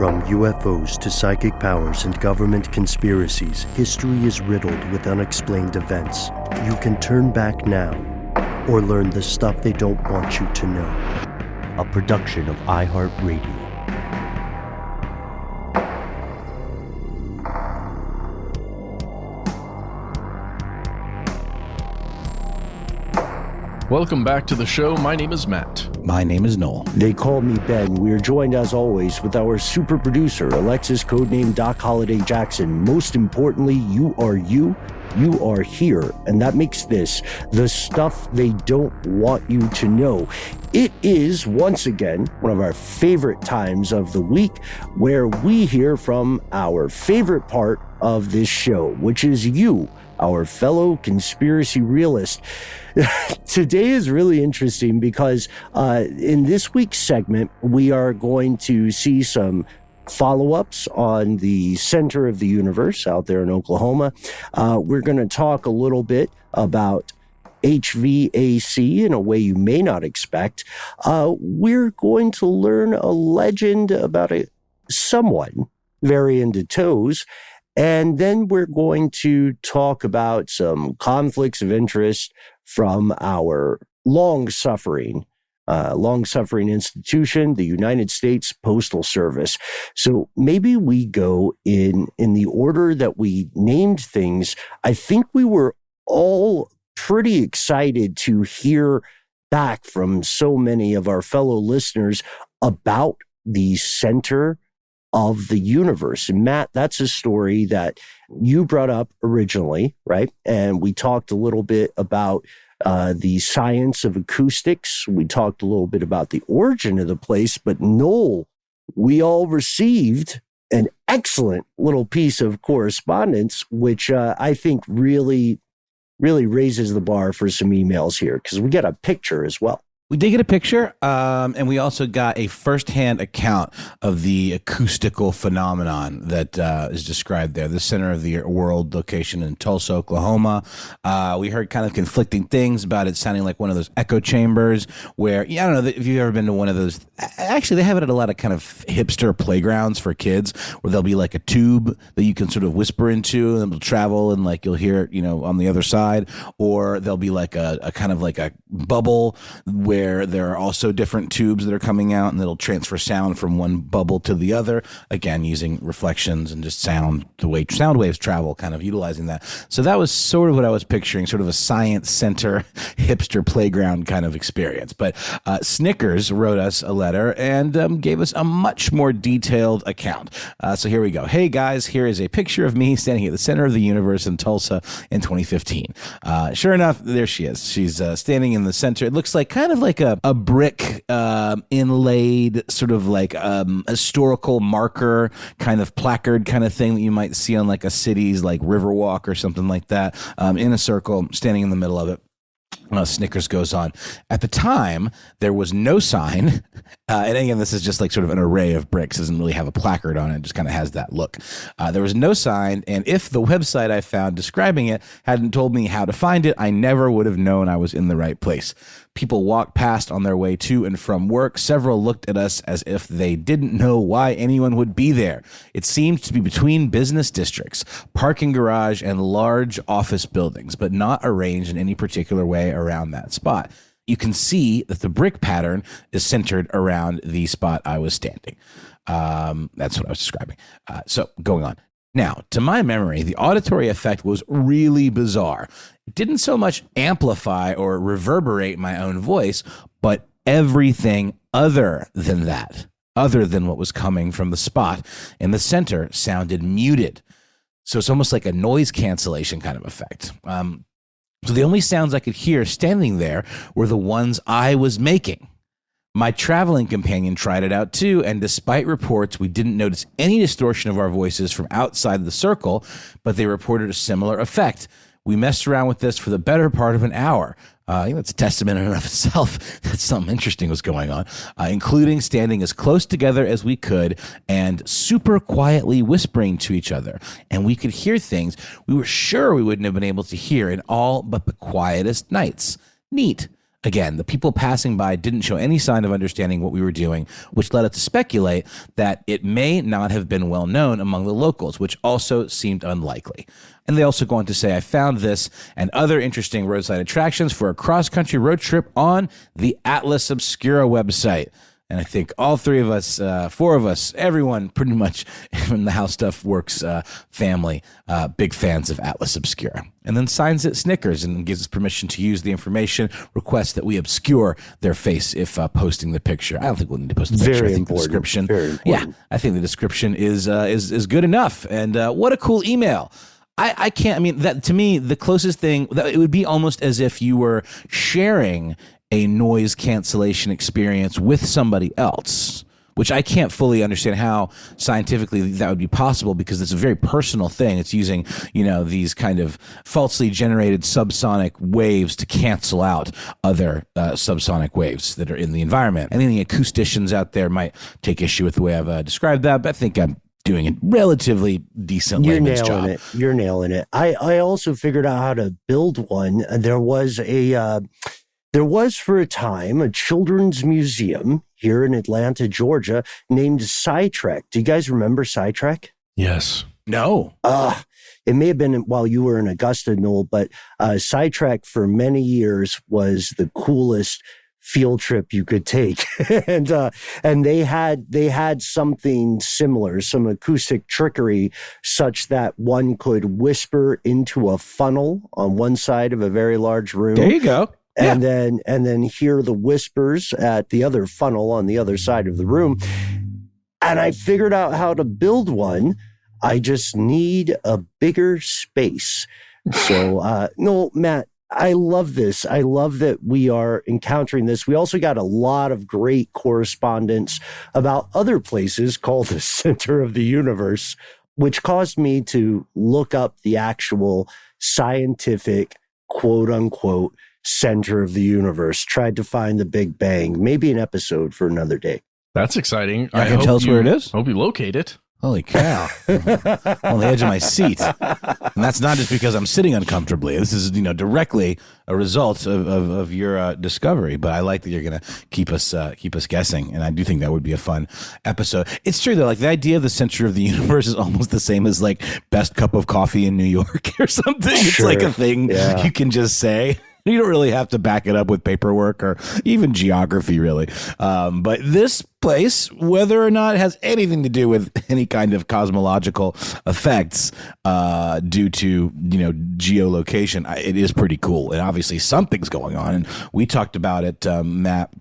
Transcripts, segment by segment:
From UFOs to psychic powers and government conspiracies, history is riddled with unexplained events. You can turn back now or learn the stuff they don't want you to know. A production of iHeartRadio. Welcome back to the show. My name is Matt. My name is Noel. They call me Ben. We are joined, as always, with our super producer, Alexis, codename Doc Holliday Jackson. Most importantly, you are here, and that makes this the stuff they don't want you to know. It is, once again, one of our favorite times of the week where we hear from our favorite part of this show, which is you, our fellow conspiracy realist. Today is really interesting because in this week's segment, we are going to see some follow-ups on the center of the universe out there in Oklahoma. We're going to talk a little bit about HVAC in a way you may not expect. We're going to learn a legend about someone very into toes. And then we're going to talk about some conflicts of interest from our long-suffering institution, the United States Postal Service. So maybe we go in the order that we named things. I think we were all pretty excited to hear back from so many of our fellow listeners about the center of the universe. And Matt, that's a story that you brought up originally, right? And we talked a little bit about the science of acoustics. We talked a little bit about the origin of the place, but Noel, we all received an excellent little piece of correspondence, which I think really raises the bar for some emails here, because we get a picture as well. We did get a picture, and we also got a firsthand account of the acoustical phenomenon that is described there, the center of the world location in Tulsa, Oklahoma. We heard kind of conflicting things about it sounding like one of those echo chambers where, I don't know if you've ever been to one of those. Actually, they have it at a lot of kind of hipster playgrounds for kids where there'll be like a tube that you can sort of whisper into and it'll travel and like you'll hear it, on the other side, or there'll be like a kind of like a bubble where there are also different tubes that are coming out and it'll transfer sound from one bubble to the other, again, using reflections and just sound, the way sound waves travel, kind of utilizing that. So that was sort of what I was picturing, sort of a science center, hipster playground kind of experience. But Snickers wrote us a letter and gave us a much more detailed account. So here we go. Hey guys, here is a picture of me standing at the center of the universe in Tulsa in 2015. Sure enough, there she is. She's standing in the center. It looks like kind of like a brick inlaid sort of like historical marker kind of placard kind of thing that you might see on like a city's like Riverwalk or something like that, in a circle, standing in the middle of it. Snickers goes on. At the time, there was no sign. And again, this is just like sort of an array of bricks. Doesn't really have a placard on it. It just kind of has that look. There was no sign. And if the website I found describing it hadn't told me how to find it, I never would have known I was in the right place. People walked past on their way to and from work. Several looked at us as if they didn't know why anyone would be there. It seemed to be between business districts, parking garage, and large office buildings, but not arranged in any particular way around that spot. You can see that the brick pattern is centered around the spot I was standing. That's what I was describing. So going on. Now, to my memory, the auditory effect was really bizarre. It didn't so much amplify or reverberate my own voice, but everything other than that, other than what was coming from the spot in the center, sounded muted. So it's almost like a noise cancellation kind of effect. So the only sounds I could hear standing there were the ones I was making. My traveling companion tried it out too, and despite reports, we didn't notice any distortion of our voices from outside the circle, but they reported a similar effect. We messed around with this for the better part of an hour. That's a testament in and of itself that something interesting was going on, including standing as close together as we could and super quietly whispering to each other. And we could hear things we were sure we wouldn't have been able to hear in all but the quietest nights. Neat. Again, the people passing by didn't show any sign of understanding what we were doing, which led us to speculate that it may not have been well known among the locals, which also seemed unlikely. And they also go on to say, I found this and other interesting roadside attractions for a cross-country road trip on the Atlas Obscura website. And I think all three of us, four of us, everyone pretty much from the How Stuff Works family, big fans of Atlas Obscura. And then signs it Snickers and gives us permission to use the information, requests that we obscure their face if posting the picture. I don't think we'll need to post the picture. Very I think important. the description, Very important. yeah, I think the description is good enough. And what a cool email. I can't, I mean, that to me, the closest thing, it would be almost as if you were sharing a noise cancellation experience with somebody else, which I can't fully understand how scientifically that would be possible, because it's a very personal thing. It's using, these kind of falsely generated subsonic waves to cancel out other subsonic waves that are in the environment. I think the acousticians out there might take issue with the way I've described that, but I think I'm doing a relatively decent layman's job. You're nailing it. I also figured out how to build one. There was for a time a children's museum here in Atlanta, Georgia, named Sci-Trek. Do you guys remember Sci-Trek? Yes. No. It may have been while you were in Augusta, Noel, but Sci-Trek for many years was the coolest field trip you could take. and they had something similar, some acoustic trickery, such that one could whisper into a funnel on one side of a very large room. There you go. And then hear the whispers at the other funnel on the other side of the room. And I figured out how to build one. I just need a bigger space. So, no, Matt, I love this. I love that we are encountering this. We also got a lot of great correspondence about other places called the center of the universe, which caused me to look up the actual scientific, quote unquote, center of the universe. Tried to find the Big Bang. Maybe an episode for another day. That's exciting. I can tell us where it is. Hope you locate it. Holy cow. On the edge of my seat. And that's not just because I'm sitting uncomfortably. This is, directly a result of your discovery. But I like that you're going to keep us guessing. And I do think that would be a fun episode. It's true, though. Like, the idea of the center of the universe is almost the same as, like, best cup of coffee in New York or something. It's like a thing you can just say. You don't really have to back it up with paperwork or even geography, really. But this place, whether or not it has anything to do with any kind of cosmological effects due to, geolocation, it is pretty cool. And obviously something's going on. And we talked about it, Matt,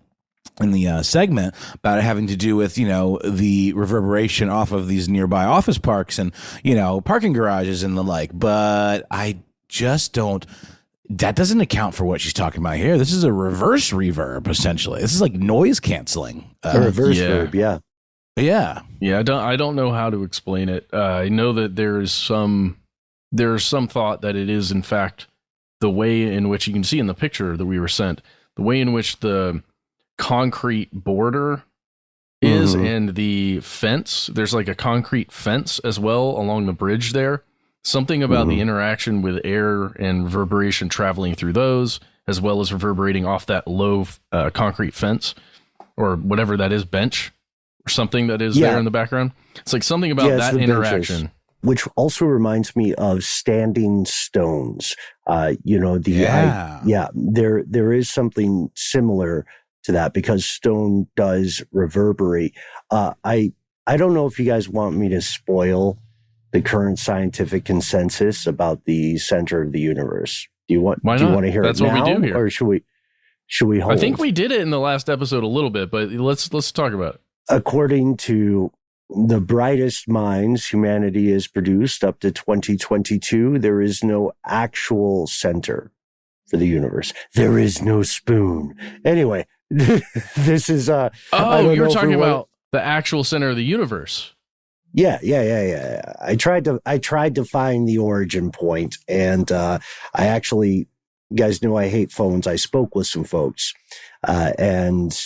in the segment, about it having to do with, the reverberation off of these nearby office parks and, parking garages and the like. But I just don't... That doesn't account for what she's talking about here. This is a reverse reverb, essentially. This is like noise canceling. A reverse verb, yeah. Yeah. Yeah, I don't know how to explain it. I know that there's some thought that it is, in fact, the way in which you can see in the picture that we were sent, the way in which the concrete border is and the fence. There's like a concrete fence as well along the bridge there. Something about the interaction with air and reverberation traveling through those, as well as reverberating off that low concrete fence or whatever that is, bench or something that is there in the background. It's like something about that interaction. Benches, which also reminds me of standing stones. There is something similar to that because stone does reverberate. I don't know if you guys want me to spoil the current scientific consensus about the center of the universe. Do you want to hear That's it now, what we do here. or should we hold? I think we did it in the last episode a little bit, but let's talk about it. According to the brightest minds humanity has produced up to 2022, there is no actual center for the universe. There is no spoon. Anyway, this is you're talking about the actual center of the universe. Yeah. I tried to find the origin point, and I actually, you guys know I hate phones. I spoke with some folks, and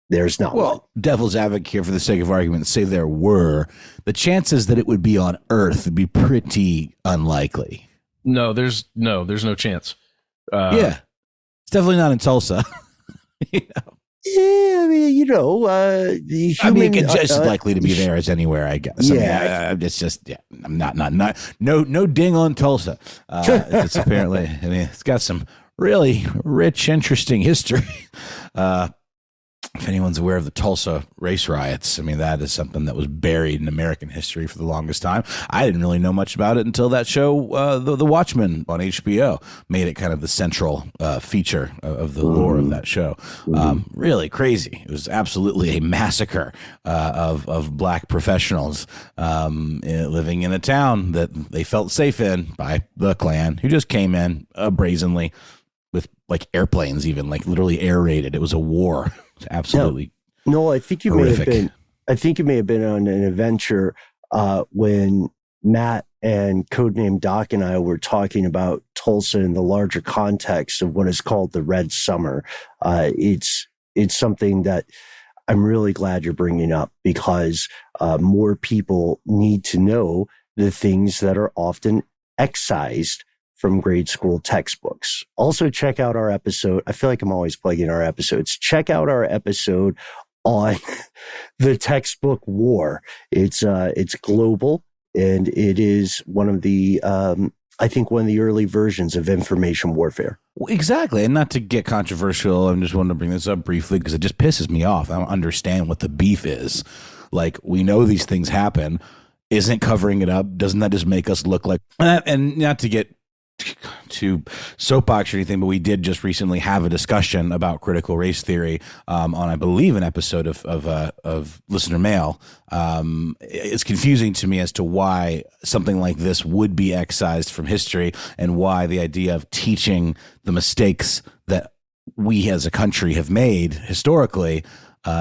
there's not one. Devil's advocate here, for the sake of argument, say there were. The chances that it would be on Earth would be pretty unlikely. No, there's no chance. It's definitely not in Tulsa. You know? Yeah, I mean, the human. It's just as likely to be there as anywhere, I guess. Yeah. I mean, it's just, yeah, I'm not, no ding on Tulsa. It's apparently, I mean, it's got some really rich, interesting history. If anyone's aware of the Tulsa race riots, I mean, that is something that was buried in American history for the longest time. I didn't really know much about it until that show, The Watchmen on HBO, made it kind of the central feature of the lore of that show. Really crazy. It was absolutely a massacre of black professionals living in a town that they felt safe in by the Klan, who just came in brazenly with like airplanes, even like literally air raided. It was a war. Absolutely. No, I think you horrific. may have been on an adventure when Matt and codename Doc and I were talking about Tulsa in the larger context of what is called the Red Summer. It's something that I'm really glad you're bringing up, because more people need to know the things that are often excised from grade school textbooks. Also, check out our episode. I feel like I'm always plugging our episodes. Check out our episode on the textbook war. It's global, and it is one of the, I think, one of the early versions of information warfare. Exactly. And not to get controversial, I'm just wanting to bring this up briefly because it just pisses me off. I don't understand what the beef is. Like, we know these things happen. Isn't covering it up? Doesn't that just make us look like, and not to get to soapbox or anything, but we did just recently have a discussion about critical race theory on, I believe, an episode of Listener Mail. It's confusing to me as to why something like this would be excised from history, and why the idea of teaching the mistakes that we as a country have made historically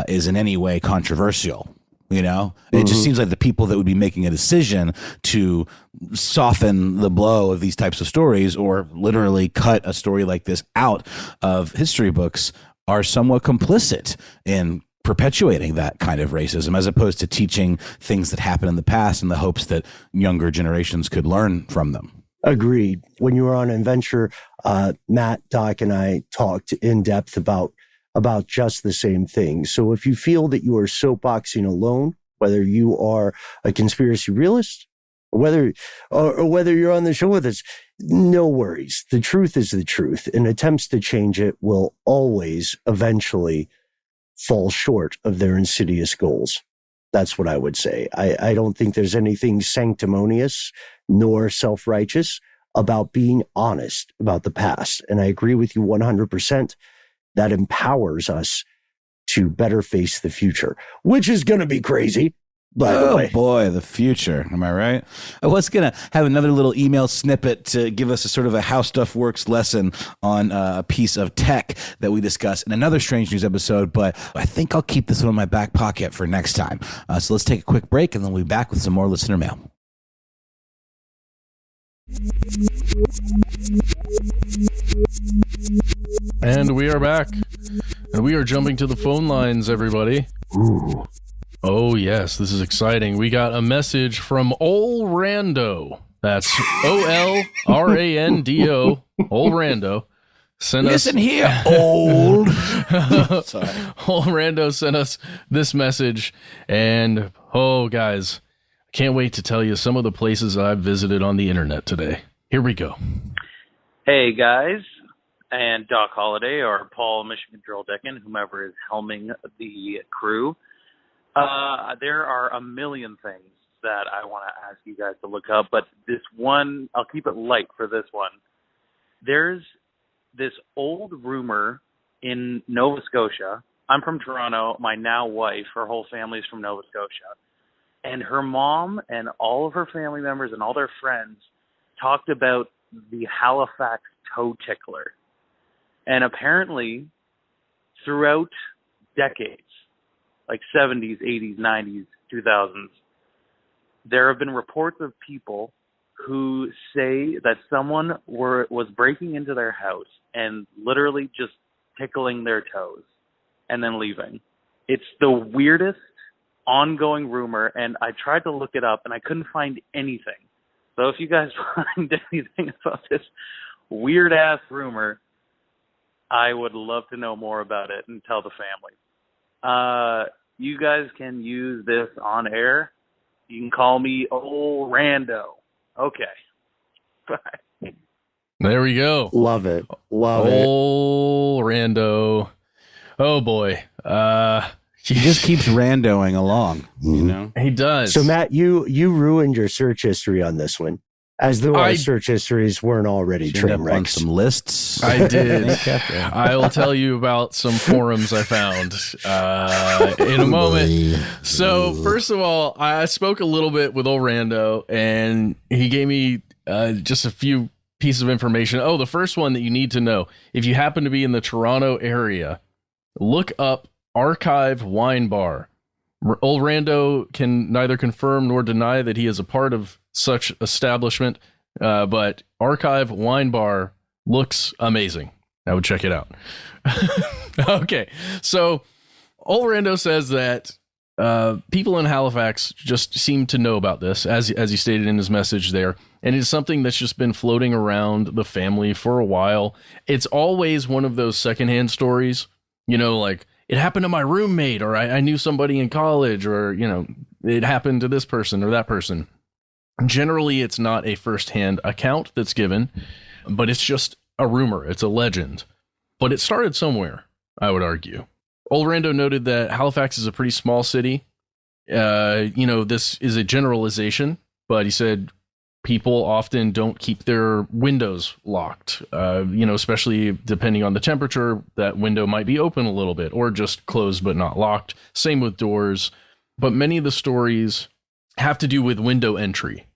is in any way controversial. You know, it just seems like the people that would be making a decision to soften the blow of these types of stories, or literally cut a story like this out of history books, are somewhat complicit in perpetuating that kind of racism, as opposed to teaching things that happened in the past in the hopes that younger generations could learn from them. Agreed. When you were on Adventure, Matt, Doc, and I talked in depth about just the same thing. So if you feel that you are soapboxing alone, whether you are a conspiracy realist, or whether you're on the show with us, no worries. The truth is the truth, and attempts to change it will always eventually fall short of their insidious goals. That's what I would say. I don't think there's anything sanctimonious nor self-righteous about being honest about the past. And I agree with you 100%. That empowers us to better face the future, which is going to be crazy, by the way. Oh boy, the future. Am I right? I was going to have another little email snippet to give us a sort of a How Stuff Works lesson on a piece of tech that we discuss in another Strange News episode, but I think I'll keep this one in my back pocket for next time. So let's take a quick break, and then we'll be back with some more listener mail. And we are back, and we are jumping to the phone lines, everybody. Ooh. Oh yes, this is exciting. We got a message from Ol Rando. That's Olrando. Ol Rando sent Listen us. here, old. Sorry. Ol Rando sent us this message, and oh guys, can't wait to tell you some of the places I've visited on the internet today. Here we go. Hey guys, and Doc Holliday or Paul Michigan Drill Deccan, whomever is helming the crew. There are a million things that I want to ask you guys to look up, but this one, I'll keep it light for this one. There's this old rumor in Nova Scotia. I'm from Toronto. My now wife, her whole family's from Nova Scotia. And her mom and all of her family members and all their friends talked about the Halifax Toe Tickler. And apparently, throughout decades, like 70s, 80s, 90s, 2000s, there have been reports of people who say that someone was breaking into their house and literally just tickling their toes and then leaving. It's the weirdest ongoing rumor, and I tried to look it up, and I couldn't find anything. So if you guys find anything about this weird-ass rumor, I would love to know more about it and tell the family. You guys can use this on air. You can call me old rando. Okay. Bye. There we go. Love it. Love it. Old rando. Oh boy. He just keeps randoing along, you know? He does. So Matt, you ruined your search history on this one, as though our search histories weren't already train wrecks. On some lists. I did. I will tell you about some forums I found in a moment. So first of all, I spoke a little bit with old Rando, and he gave me just a few pieces of information. Oh, the first one that you need to know: if you happen to be in the Toronto area, look up Archive Wine Bar. Old Rando can neither confirm nor deny that he is a part of such establishment, but Archive Wine Bar looks amazing. I would check it out. Okay, so Old Rando says that people in Halifax just seem to know about this, as he stated in his message there, and it's something that's just been floating around the family for a while. It's always one of those secondhand stories, you know, like, it happened to my roommate, or I knew somebody in college, or, you know, it happened to this person or that person. Generally, it's not a firsthand account that's given, but it's just a rumor. It's a legend. But it started somewhere, I would argue. Old Rando noted that Halifax is a pretty small city. You know, this is a generalization, but he said people often don't keep their windows locked. You know, especially depending on the temperature, that window might be open a little bit, or just closed but not locked. Same with doors. But many of the stories have to do with window entry.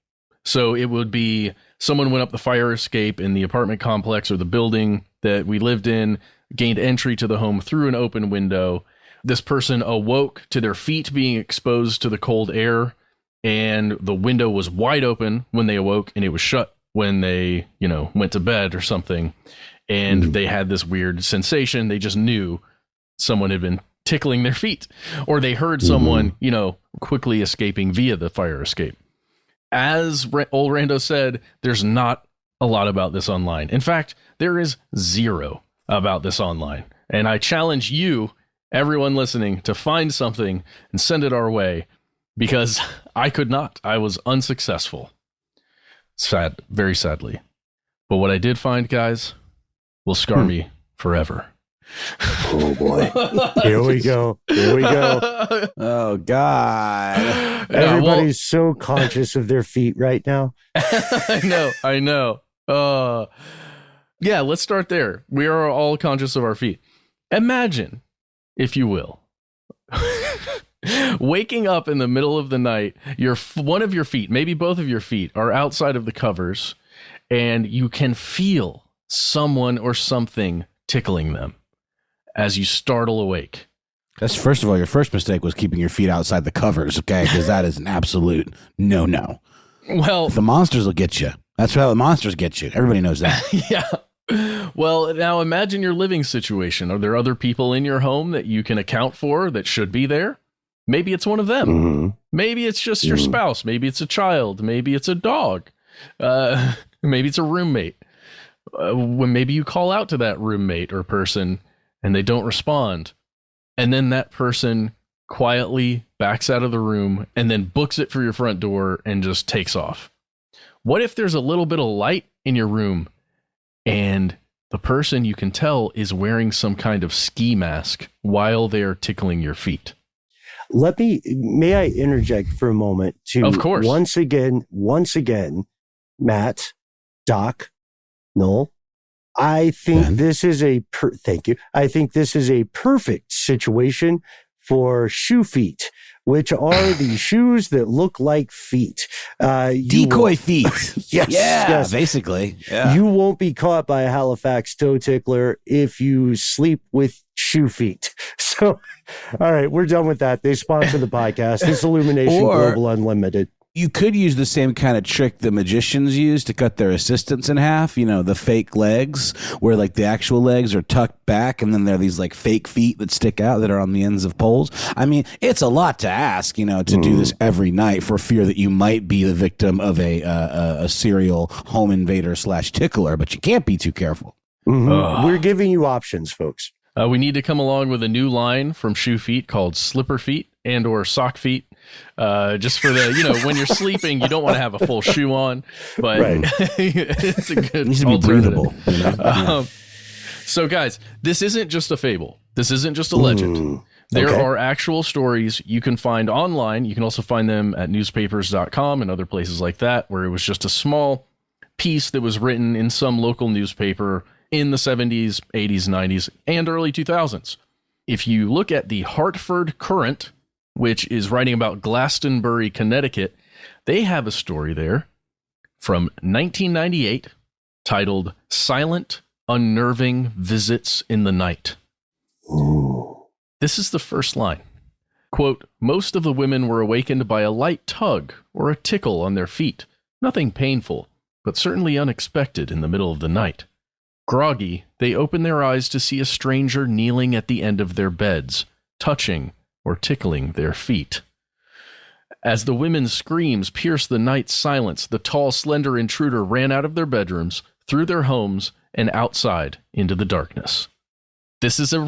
So it would be someone went up the fire escape in the apartment complex or the building that we lived in, gained entry to the home through an open window. This person awoke to their feet being exposed to the cold air, and the window was wide open when they awoke, and it was shut when they, you know, went to bed or something. And they had this weird sensation. They just knew someone had been tickling their feet, or they heard someone, you know, quickly escaping via the fire escape. As old Rando said, there's not a lot about this online. In fact, there is zero about this online. And I challenge you, everyone listening, to find something and send it our way, because I could not. I was unsuccessful. Sad, very sadly. But what I did find, guys, will scar me forever. Oh boy. Here we go. Here we go. Oh God. Everybody's so conscious of their feet right now. I know. Yeah, let's start there. We are all conscious of our feet. Imagine, if you will, waking up in the middle of the night, one of your feet, maybe both of your feet, are outside of the covers, and you can feel someone or something tickling them as you startle awake. That's, first of all, your first mistake was keeping your feet outside the covers, okay? Because that is an absolute no-no. Well, the monsters will get you. That's how the monsters get you. Everybody knows that. Yeah. Well, now imagine your living situation. Are there other people in your home that you can account for that should be there? Maybe it's one of them. Mm-hmm. Maybe it's just your spouse. Maybe it's a child. Maybe it's a dog. Maybe it's a roommate. When maybe you call out to that roommate or person and they don't respond. And then that person quietly backs out of the room and then books it for your front door and just takes off. What if there's a little bit of light in your room and the person, you can tell, is wearing some kind of ski mask while they're tickling your feet? May I interject for a moment to, of course, once again, Matt, Doc, Noel, I think this is thank you. I think this is a perfect situation for shoe feet, which are the shoes that look like feet. Decoy feet. Yes. Yeah, yes. Basically. Yeah. You won't be caught by a Halifax Toe Tickler if you sleep with shoe feet. So, all right, we're done with that. They sponsor the podcast. This Illumination Global Unlimited. You could use the same kind of trick the magicians use to cut their assistants in half. You know, the fake legs where like the actual legs are tucked back and then there are these like fake feet that stick out that are on the ends of poles. I mean, it's a lot to ask, you know, to do this every night for fear that you might be the victim of a serial home invader / tickler, but you can't be too careful. We're giving you options, folks. We need to come along with a new line from Shoe Feet called Slipper Feet and or Sock Feet. Just for the, when you're sleeping, you don't want to have a full shoe on, but it's a good It needs to be breathable. So guys, this isn't just a fable. This isn't just a legend. There are actual stories you can find online. You can also find them at newspapers.com and other places like that, where it was just a small piece that was written in some local newspaper in the 70s, 80s, 90s, and early 2000s. If you look at the Hartford Courant, which is writing about Glastonbury, Connecticut, they have a story there from 1998 titled Silent, Unnerving Visits in the Night. This is the first line. Quote, most of the women were awakened by a light tug or a tickle on their feet. Nothing painful, but certainly unexpected in the middle of the night. Groggy, they opened their eyes to see a stranger kneeling at the end of their beds, touching or tickling their feet. As the women's screams pierced the night's silence, the tall, slender intruder ran out of their bedrooms, through their homes, and outside into the darkness. This is a...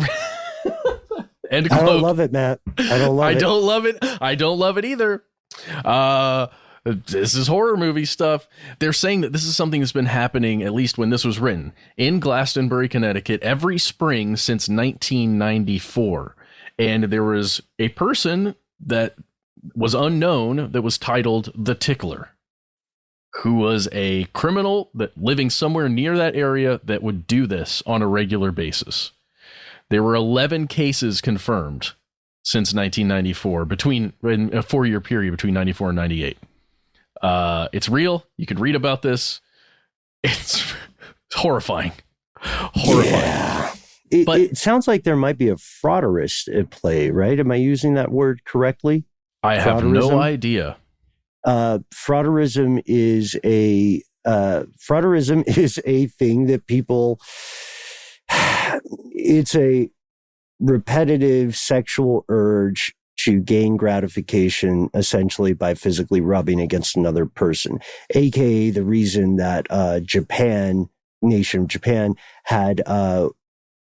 End quote. I don't love it, Matt. I don't love it. I don't love it either. This is horror movie stuff. They're saying that this is something that's been happening, at least when this was written, in Glastonbury, Connecticut, every spring since 1994. And there was a person that was unknown that was titled the Tickler, who was a criminal that living somewhere near that area that would do this on a regular basis. There were 11 cases confirmed since 1994, in a 4-year period between 94 and 98. It's real. You could read about this. It's horrifying. Yeah. It sounds like there might be a frauderist at play, right? Am I using that word correctly? I have no idea. Frauderism is a thing that people... It's a repetitive sexual urge to gain gratification essentially by physically rubbing against another person, aka the reason that nation of Japan had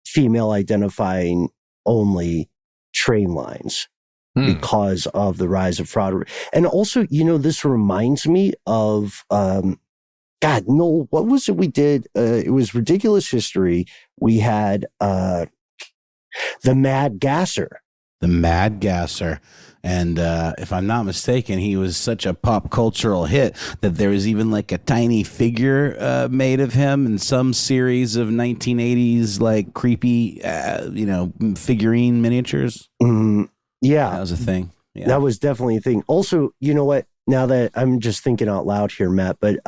female identifying only train lines because of the rise of fraud. And also, this reminds me of God, no, what was it we did? It was Ridiculous History. We had the Mad Gasser. The Mad Gasser. And if I'm not mistaken, he was such a pop cultural hit that there was even like a tiny figure made of him in some series of 1980s, like creepy, figurine miniatures. Yeah. That was a thing. Yeah. That was definitely a thing. Also, you know what? Now that I'm just thinking out loud here, Matt, but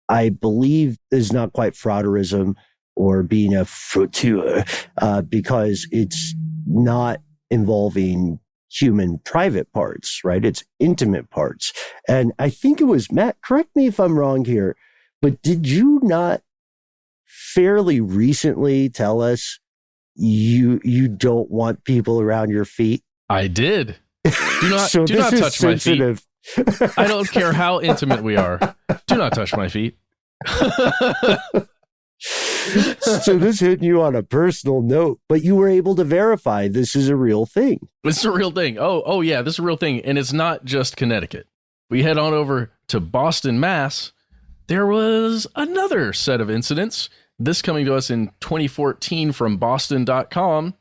I believe is not quite frauderism or being a frauteur because it's not involving human private parts, right? It's intimate parts. And I think it was, Matt, correct me if I'm wrong here, but did you not fairly recently tell us you don't want people around your feet? I did. Do not touch my feet. I don't care how intimate we are. Do not touch my feet. So this hit you on a personal note, but you were able to verify this is a real thing. It's a real thing. Oh yeah, this is a real thing. And it's not just Connecticut. We head on over to Boston, Mass. There was another set of incidents. This coming to us in 2014 from Boston.com.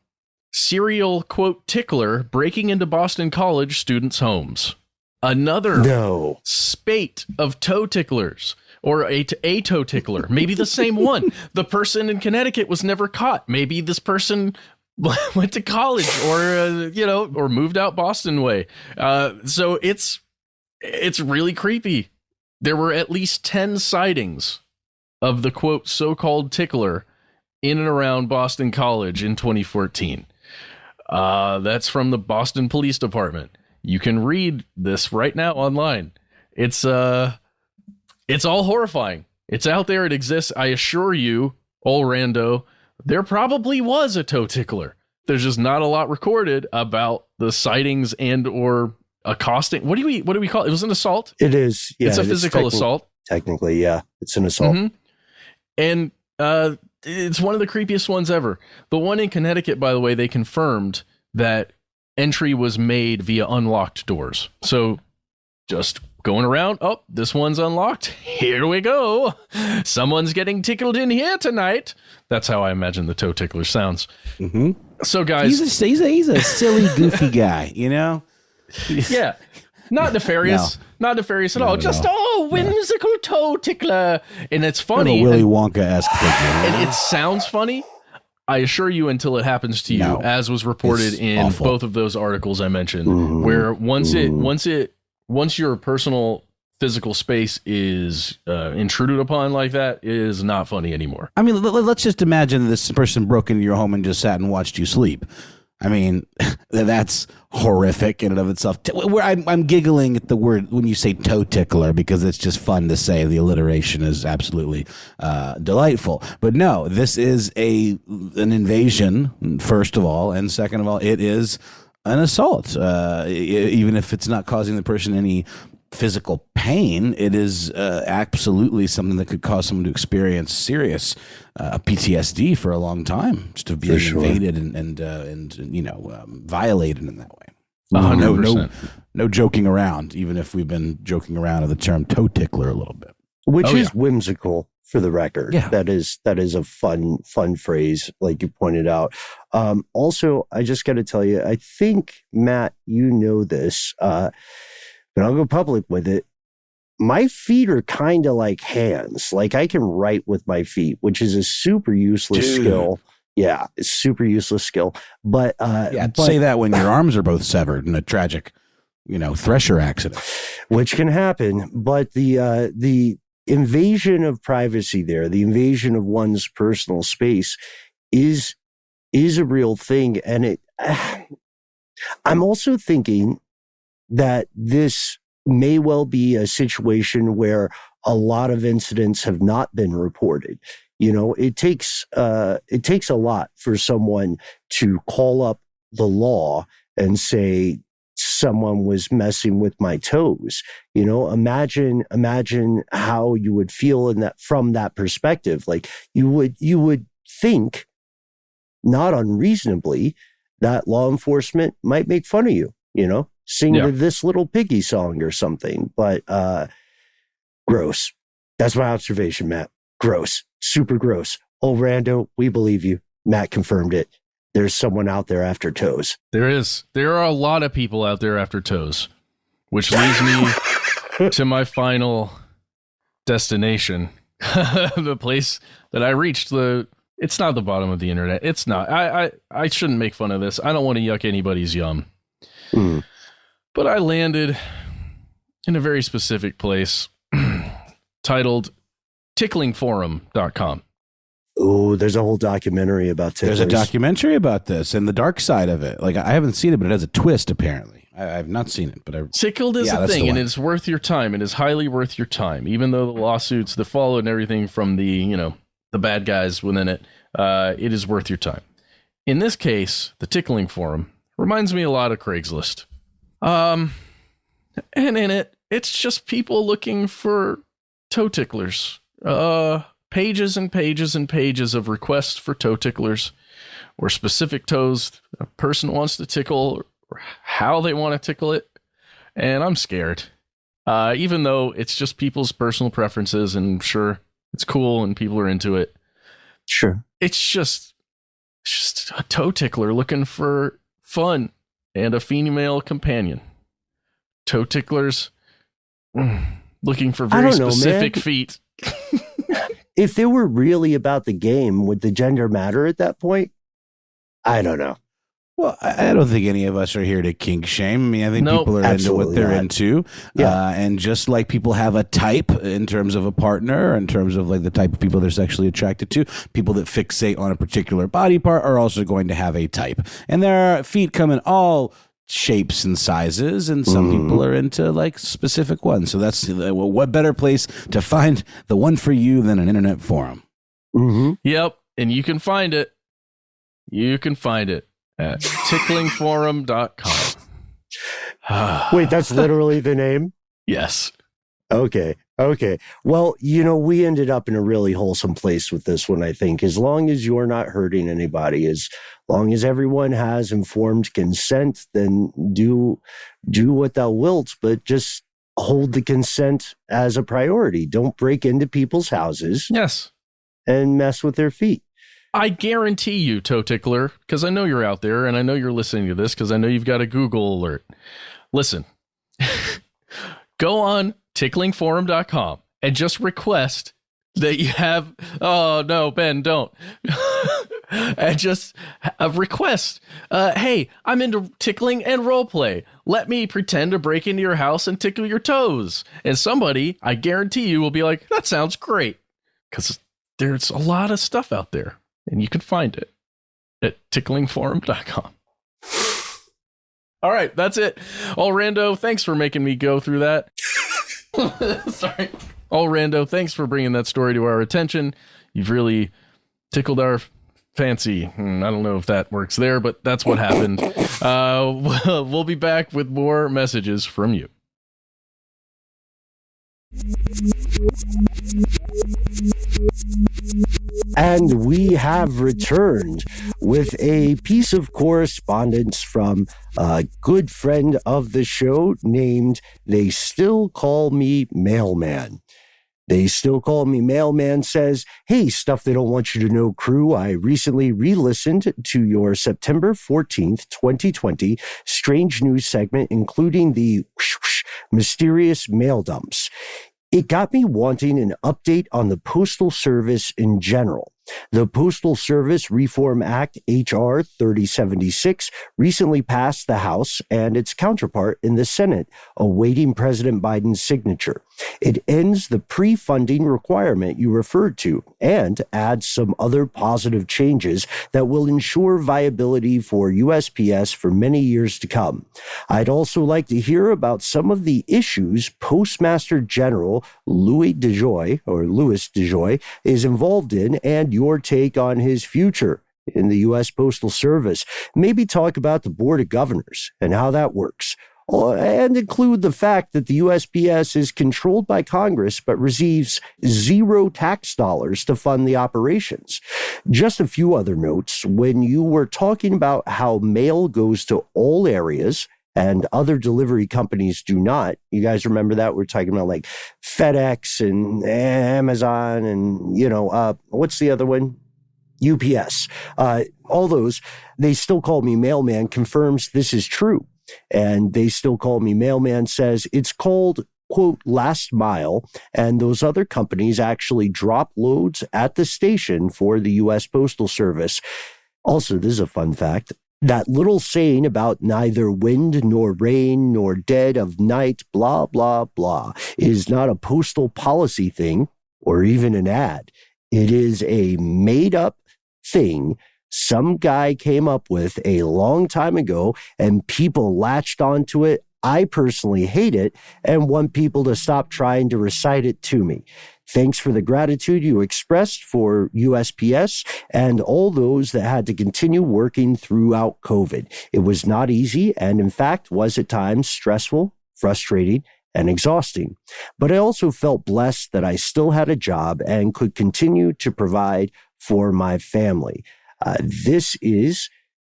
Serial, quote, tickler breaking into Boston College students' homes. Another spate of toe ticklers, or a toe tickler, maybe the same one. The person in Connecticut was never caught. Maybe this person went to college or moved out Boston way. So it's really creepy. There were at least 10 sightings of the, quote, so-called tickler in and around Boston College in 2014. That's from the Boston Police Department. You can read this right now online. It's all horrifying. It's out there. It exists. I assure you, old rando, there probably was a toe tickler. There's just not a lot recorded about the sightings and or accosting. What do we call it? It was an assault. It is. Yeah, it's a physical assault. Technically, yeah, it's an assault. Mm-hmm. And it's one of the creepiest ones ever. The one in Connecticut, by the way, they confirmed that entry was made via unlocked doors. So just going around, oh, this one's unlocked. Here we go. Someone's getting tickled in here tonight. That's how I imagine the toe tickler sounds. Mm-hmm. So, guys, he's a silly, goofy guy, you know? Yeah. Not nefarious. No. Not nefarious at all. Just, whimsical toe tickler. And it's funny. Kind of a Willy Wonka-esque figure. And it sounds funny. I assure you, until it happens to you, as was reported in awful. both of those articles I mentioned, where once your personal physical space is intruded upon like that, it is not funny anymore. I mean, let's just imagine this person broke into your home and just sat and watched you sleep. I mean, that's horrific in and of itself. I'm giggling at the word when you say toe tickler because it's just fun to say. The alliteration is absolutely delightful. But no, this is an invasion, first of all. And second of all, it is an assault. Even if it's not causing the person any physical pain, it is absolutely something that could cause someone to experience serious PTSD for a long time, just to be invaded and violated in that way. 100%. No joking around, even if we've been joking around with the term toe tickler a little bit. Which is whimsical, for the record. Yeah. That is a fun phrase, like you pointed out. Also, I just got to tell you, I think, Matt, you know this, but I'll go public with it. My feet are kind of like hands. Like I can write with my feet, which is a super useless skill. Yeah, it's super useless skill. But say that when your arms are both severed in a tragic, thresher accident, which can happen. But the invasion of privacy there, the invasion of one's personal space, is a real thing. And I'm also thinking that this may well be a situation where a lot of incidents have not been reported. It takes a lot for someone to call up the law and say someone was messing with my toes. Imagine how you would feel from that perspective. Like you would think, not unreasonably, that law enforcement might make fun of you, sing this little piggy song or something. But gross. That's my observation, Matt. Gross. Super gross. Oh, Rando, we believe you. Matt confirmed it. There's someone out there after toes. There is. There are a lot of people out there after toes, which leads me to my final destination, the place that I reached. It's not the bottom of the internet. It's not. I shouldn't make fun of this. I don't want to yuck anybody's yum. But I landed in a very specific place titled ticklingforum.com. Oh, there's a whole documentary about ticklers. There's a documentary about this and the dark side of it. Like, I haven't seen it, but it has a twist, apparently. I've not seen it, but Tickled is a thing, and it's worth your time. It is highly worth your time, even though the lawsuits that follow and everything from the bad guys within it, it is worth your time. In this case, the Tickling Forum reminds me a lot of Craigslist. And in it, it's just people looking for toe ticklers. Pages and pages and pages of requests for toe ticklers, or specific toes a person wants to tickle, or how they want to tickle it. And I'm scared. Even though it's just people's personal preferences, and sure, it's cool and people are into it. Sure. It's just a toe tickler looking for fun and a female companion. Toe ticklers looking for very specific feet. If they were really about the game, would the gender matter at that point? I don't know. Well, I don't think any of us are here to kink shame. I mean, I think people are into what they're into. Yeah. And just like people have a type in terms of a partner, in terms of like the type of people they're sexually attracted to, people that fixate on a particular body part are also going to have a type. And their feet come in all shapes and sizes, and some people are into like specific ones. So that's what better place to find the one for you than an internet forum. Yep. And you can find it. You can find it at ticklingforum.com. Wait, that's literally the name? Yes. Okay. Well, we ended up in a really wholesome place with this one, I think. As long as you're not hurting anybody, as long as everyone has informed consent, then do what thou wilt, but just hold the consent as a priority. Don't break into people's houses. Yes. And mess with their feet. I guarantee you, Toe Tickler, because I know you're out there and I know you're listening to this because I know you've got a Google alert. Listen, go on ticklingforum.com and just request that you have, oh no, Ben, don't. And just a request. Hey, I'm into tickling and role play. Let me pretend to break into your house and tickle your toes. And somebody, I guarantee you, will be like, that sounds great. Because there's a lot of stuff out there and you can find it at ticklingforum.com. All right, that's it. Rando, thanks for making me go through that. Sorry. Rando, thanks for bringing that story to our attention. You've really tickled our fancy. I don't know if that works there, but that's what happened. We'll be back with more messages from you. And we have returned with a piece of correspondence from a good friend of the show named They Still Call Me Mailman. They Still Call Me Mailman says, hey, Stuff They Don't Want You to Know crew, I recently re-listened to your September 14th, 2020 Strange News segment, including the mysterious mail dumps. It got me wanting an update on the Postal Service in general. The Postal Service Reform Act, H.R. 3076, recently passed the House and its counterpart in the Senate, awaiting President Biden's signature. It ends the pre-funding requirement you referred to and adds some other positive changes that will ensure viability for USPS for many years to come. I'd also like to hear about some of the issues Postmaster General Louis DeJoy is involved in and your take on his future in the U.S. Postal Service. Maybe talk about the Board of Governors and how that works. And include the fact that the USPS is controlled by Congress but receives zero tax dollars to fund the operations. Just a few other notes. When you were talking about how mail goes to all areas and other delivery companies do not, you guys remember that? We're talking about like FedEx and Amazon and, what's the other one? UPS. All those, They Still Call Me Mailman confirms this is true. And They Still Call Me Mailman says it's called, quote, last mile, and those other companies actually drop loads at the station for the U.S. Postal Service. Also, this is a fun fact. That little saying about neither wind nor rain nor dead of night, blah, blah, blah, is not a postal policy thing or even an ad. It is a made-up thing some guy came up with a long time ago, and people latched onto it. I personally hate it and want people to stop trying to recite it to me. Thanks for the gratitude you expressed for USPS and all those that had to continue working throughout COVID. It was not easy and, in fact, was at times stressful, frustrating, and exhausting. But I also felt blessed that I still had a job and could continue to provide for my family. This is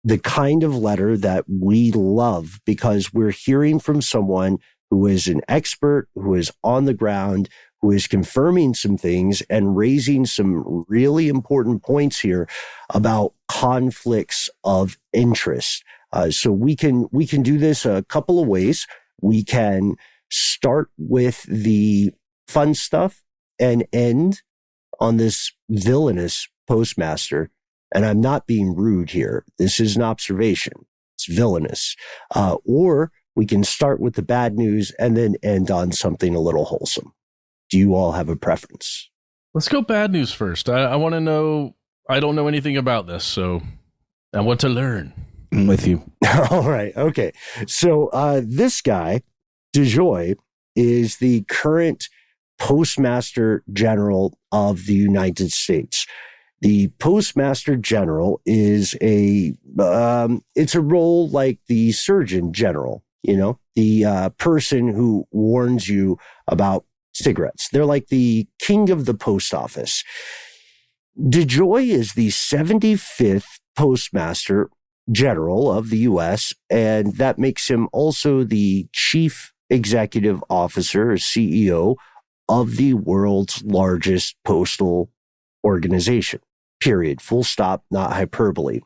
the kind of letter that we love because we're hearing from someone who is an expert, who is on the ground, who is confirming some things and raising some really important points here about conflicts of interest. So we can do this a couple of ways. We can start with the fun stuff and end on this villainous postmaster. And I'm not being rude here. This is an observation. It's villainous. Or we can start with the bad news and then end on something a little wholesome. Do you all have a preference? Let's go bad news first. I want to know. I don't know anything about this, so I want to learn. I'm with you. All right. Okay. So this guy, DeJoy, is the current Postmaster General of the United States. The Postmaster General is it's a role like the Surgeon General, the person who warns you about cigarettes. They're like the king of the post office. DeJoy is the 75th Postmaster General of the U.S., and that makes him also the Chief Executive Officer, or CEO, of the world's largest postal organization. Period. Full stop, not hyperbole.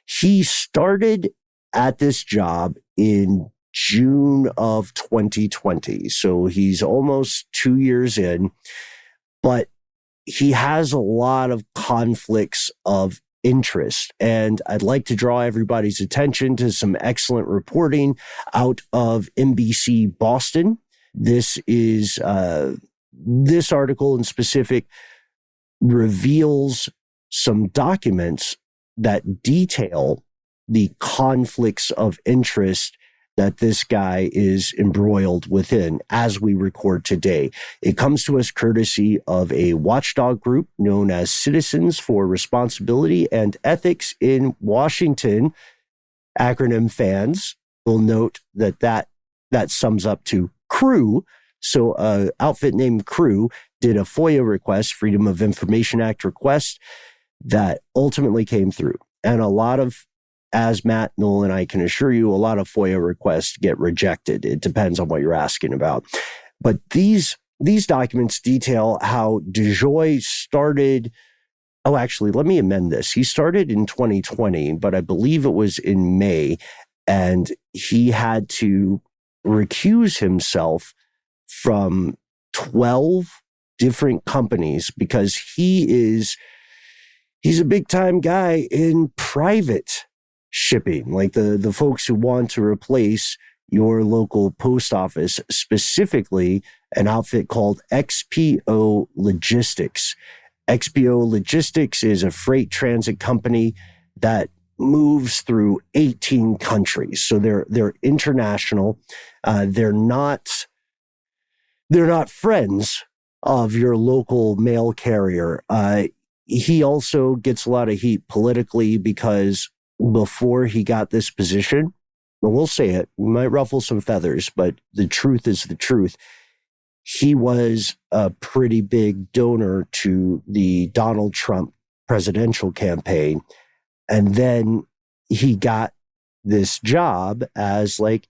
He started at this job in June of 2020. So he's almost 2 years in, but he has a lot of conflicts of interest. And I'd like to draw everybody's attention to some excellent reporting out of NBC Boston. This article in specific reveals some documents that detail the conflicts of interest that this guy is embroiled within as we record today. It comes to us courtesy of a watchdog group known as Citizens for Responsibility and Ethics in Washington. Acronym fans will note that sums up to CREW. So an outfit named CREW did a FOIA request, Freedom of Information Act request, that ultimately came through. And a lot of, as Matt, Noel, and I can assure you, a lot of FOIA requests get rejected. It depends on what you're asking about. But these documents detail how DeJoy started. Oh, actually, let me amend this. He started in 2020, but I believe it was in May, and he had to recuse himself from 12 different companies because he's a big time guy in private shipping, like the folks who want to replace your local post office, specifically an outfit called XPO Logistics. XPO Logistics is a freight transit company that moves through 18 countries. So they're international. They're not friends of your local mail carrier. He also gets a lot of heat politically because before he got this position, and we'll say it, we might ruffle some feathers, but the truth is the truth. He was a pretty big donor to the Donald Trump presidential campaign. And then he got this job as like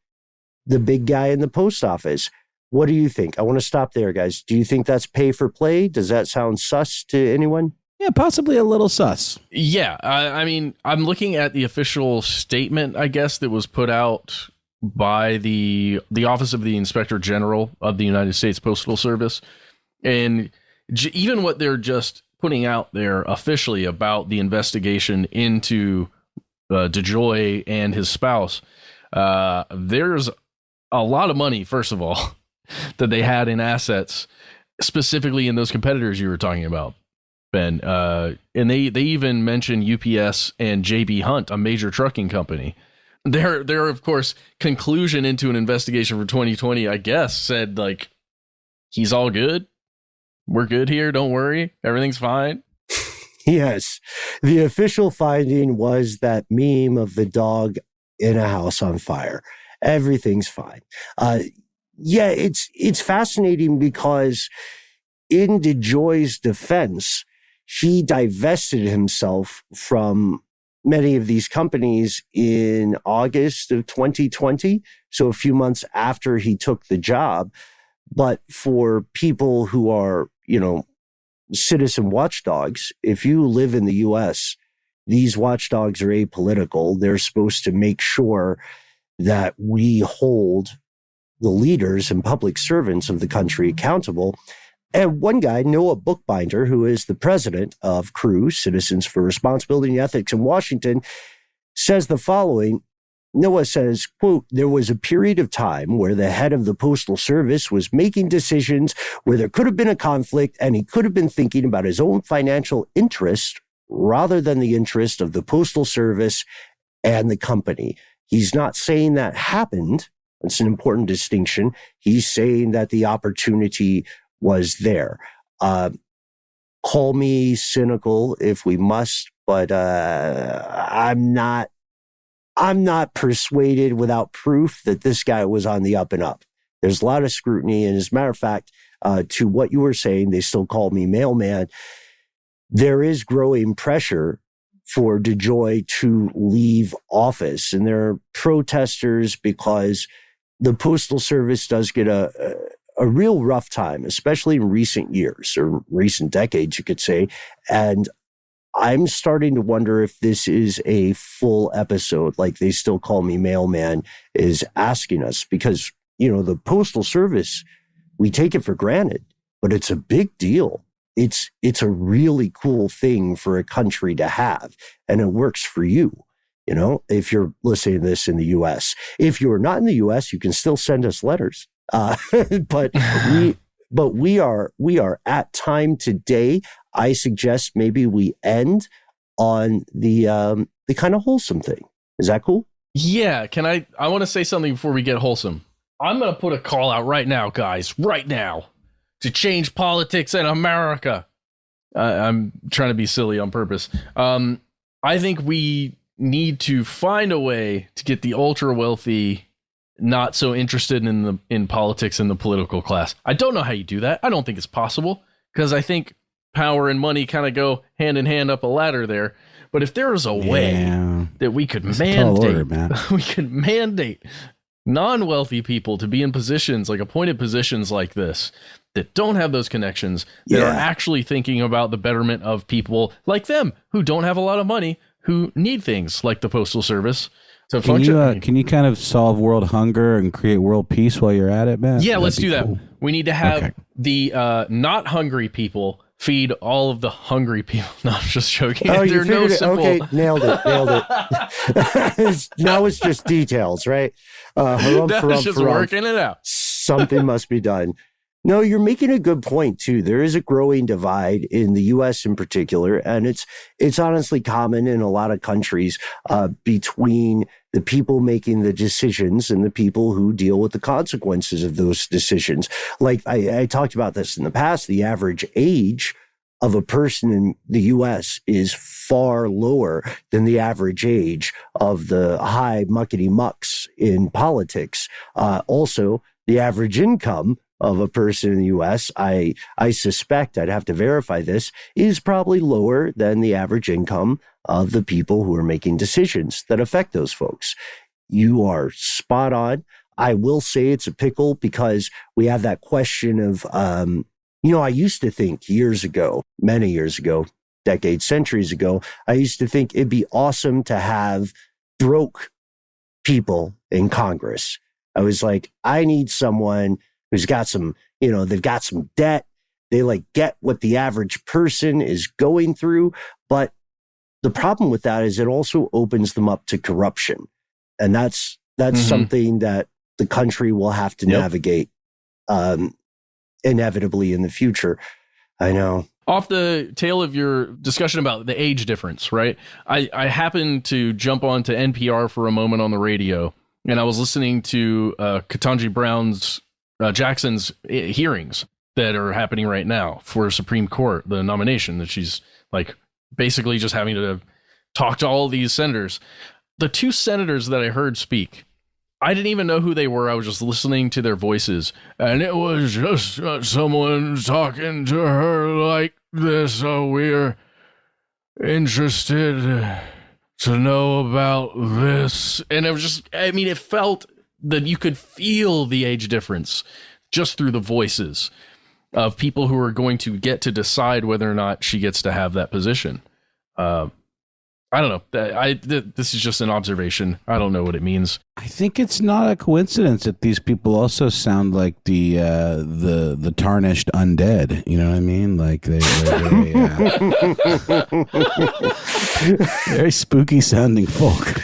the big guy in the post office. What do you think? I want to stop there, guys. Do you think that's pay for play? Does that sound sus to anyone? Yeah, possibly a little sus. Yeah, I mean, I'm looking at the official statement, I guess, that was put out by the Office of the Inspector General of the United States Postal Service. And even what they're just putting out there officially about the investigation into DeJoy and his spouse, there's a lot of money, first of all, that they had in assets, specifically in those competitors you were talking about, Ben. And they even mentioned UPS and JB Hunt, a major trucking company. Their of course conclusion into an investigation for 2020, I guess, said like, he's all good. We're good here. Don't worry. Everything's fine. Yes. The official finding was that meme of the dog in a house on fire. Everything's fine. Yeah, it's fascinating because in DeJoy's defense, he divested himself from many of these companies in August of 2020. So a few months after he took the job. But for people who are, citizen watchdogs, if you live in the US, these watchdogs are apolitical. They're supposed to make sure that we hold the leaders and public servants of the country accountable. And one guy, Noah Bookbinder, who is the president of CREW, Citizens for Responsibility and Ethics in Washington, says the following. Noah says, quote, "There was a period of time where the head of the Postal Service was making decisions where there could have been a conflict and he could have been thinking about his own financial interest rather than the interest of the Postal Service and the company." He's not saying that happened. It's an important distinction. He's saying that the opportunity was there. Call me cynical if we must, but I'm not persuaded without proof that this guy was on the up and up. There's a lot of scrutiny. And as a matter of fact, to what you were saying, they still call me mailman. There is growing pressure for DeJoy to leave office. And there are protesters because the Postal Service does get a real rough time, especially in recent years or recent decades, you could say. And I'm starting to wonder if this is a full episode, like they still call me mailman, is asking us, because, the Postal Service, we take it for granted, but it's a big deal. It's a really cool thing for a country to have, and it works for you. If you're listening to this in the U.S. If you're not in the U.S., you can still send us letters. But we are at time today. I suggest maybe we end on the kind of wholesome thing. Is that cool? Yeah. I want to say something before we get wholesome. I'm going to put a call out right now, guys, right now, to change politics in America. I'm trying to be silly on purpose. I think we need to find a way to get the ultra wealthy not so interested in politics and the political class. I don't know how you do that. I don't think it's possible, because I think power and money kind of go hand in hand up a ladder there. But if there was a way that we could mandate non-wealthy people to be in positions, like appointed positions like this, that don't have those connections, that are actually thinking about the betterment of people like them who don't have a lot of money, who need things like the Postal Service to function. Can you kind of solve world hunger and create world peace while you're at it, man? Yeah, let's do that. We need to have the not hungry people feed all of the hungry people. No, I'm just joking. Oh, you figured it. Okay, nailed it. Now it's just details, right? That's just working it out. Something must be done. No, you're making a good point too. There is a growing divide in the U.S. in particular, and it's honestly common in a lot of countries between the people making the decisions and the people who deal with the consequences of those decisions. Like I talked about this in the past, the average age of a person in the U.S. is far lower than the average age of the high muckety mucks in politics. Also, the average income of a person in the U.S., I suspect, I'd have to verify this, is probably lower than the average income of the people who are making decisions that affect those folks. You are spot on. I will say it's a pickle because we have that question of, I used to think years ago, many years ago, decades, centuries ago, I used to think it'd be awesome to have broke people in Congress. I was like, I need someone who's got some, they've got some debt. They get what the average person is going through. But the problem with that is it also opens them up to corruption. And that's something that the country will have to navigate inevitably in the future. I know. Off the tail of your discussion about the age difference, right? I happened to jump onto NPR for a moment on the radio, and I was listening to Ketanji Jackson's hearings that are happening right now for Supreme Court, the nomination that she's basically just having to talk to all these senators. The two senators that I heard speak, I didn't even know who they were. I was just listening to their voices, and it was just someone talking to her like this. So we're interested to know about this. And it was just, it felt that you could feel the age difference just through the voices of people who are going to get to decide whether or not she gets to have that position. I don't know. This is just an observation. I don't know what it means. I think it's not a coincidence that these people also sound like the tarnished undead. You know what I mean? Very spooky sounding folk.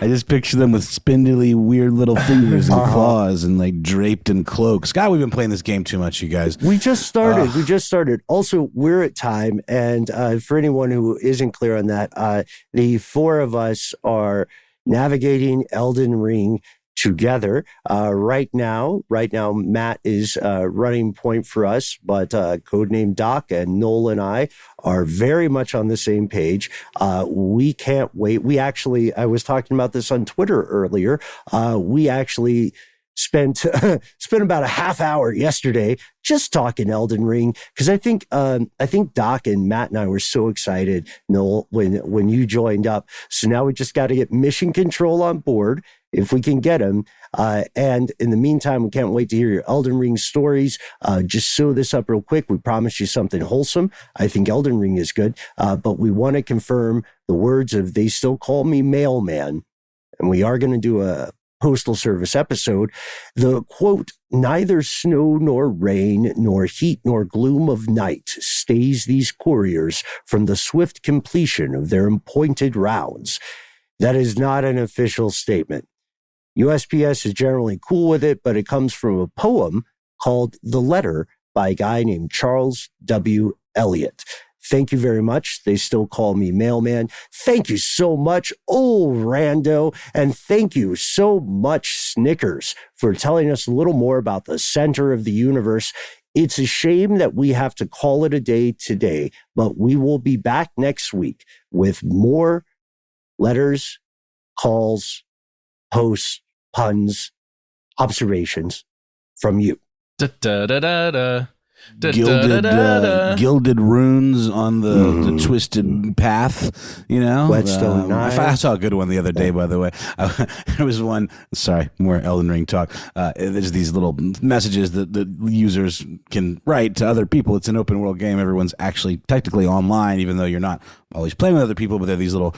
I just picture them with spindly, weird little fingers and claws and draped in cloaks. God, we've been playing this game too much, you guys. We just started. Also, we're at time. And for anyone who isn't clear on that, the four of us are navigating Elden Ring together. Right now, Matt is running point for us, but codename Doc and Noel and I are very much on the same page. We can't wait. I was talking about this on Twitter earlier. We actually spent about a half hour yesterday just talking Elden Ring, because I think Doc and Matt and I were so excited, Noel, when you joined up. So now we just got to get Mission Control on board if we can get him. And in the meantime, we can't wait to hear your Elden Ring stories. Just sew this up real quick. We promise you something wholesome. I think Elden Ring is good, but we want to confirm the words of "They Still Call Me Mailman," and we are going to do a Postal Service episode. The quote, "Neither snow nor rain, nor heat nor gloom of night stays these couriers from the swift completion of their appointed rounds." That is not an official statement. USPS is generally cool with it, but it comes from a poem called "The Letter" by a guy named Charles W. Eliot. Thank you very much. They Still Call Me Mailman. Thank you so much, old Rando. And thank you so much, Snickers, for telling us a little more about the center of the universe. It's a shame that we have to call it a day today, but we will be back next week with more letters, calls, posts, puns, observations from you. Da, da, da, da, da. Gilded runes on the twisted path, you know. Whetstone knife. I saw a good one the other day, by the way. There was one. Sorry, more Elden Ring talk. There's these little messages that the users can write to other people. It's an open world game. Everyone's actually technically online, even though you're not always playing with other people. But there are these little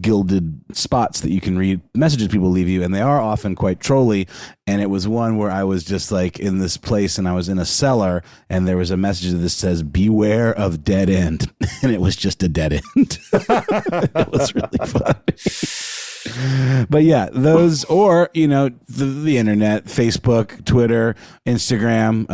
gilded spots that you can read messages people leave you, and they are often quite trolly. And it was one where I was just like in this place, and I was in a cellar, and there was a message that says, "Beware of dead end," and it was just a dead end. It was really funny. But yeah, those, or the internet, Facebook, Twitter, Instagram,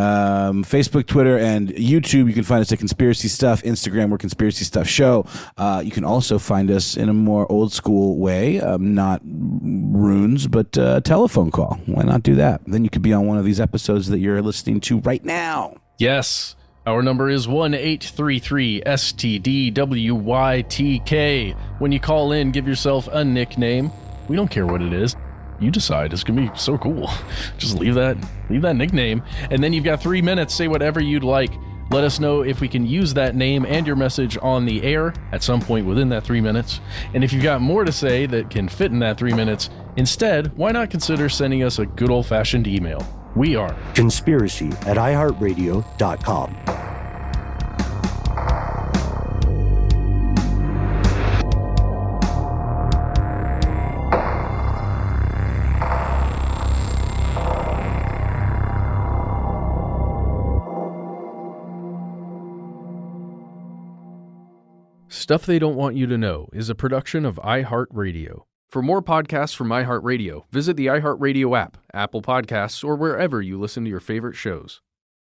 Facebook, Twitter, and YouTube. You can find us at Conspiracy Stuff. Instagram, we're Conspiracy Stuff Show. You can also find us in a more old school way, not runes, but telephone call. Why not do that? Then you could be on one of these episodes that you're listening to right now. Yes. Our number is 1-833-STDWYTK. When you call in, give yourself a nickname. We don't care what it is. You decide. It's going to be so cool. Just leave that nickname. And then you've got 3 minutes. Say whatever you'd like. Let us know if we can use that name and your message on the air at some point within that 3 minutes. And if you've got more to say that can fit in that 3 minutes, instead, why not consider sending us a good old-fashioned email? We are conspiracy@iHeartRadio.com. Stuff They Don't Want You to Know is a production of iHeartRadio. For more podcasts from iHeartRadio, visit the iHeartRadio app, Apple Podcasts, or wherever you listen to your favorite shows.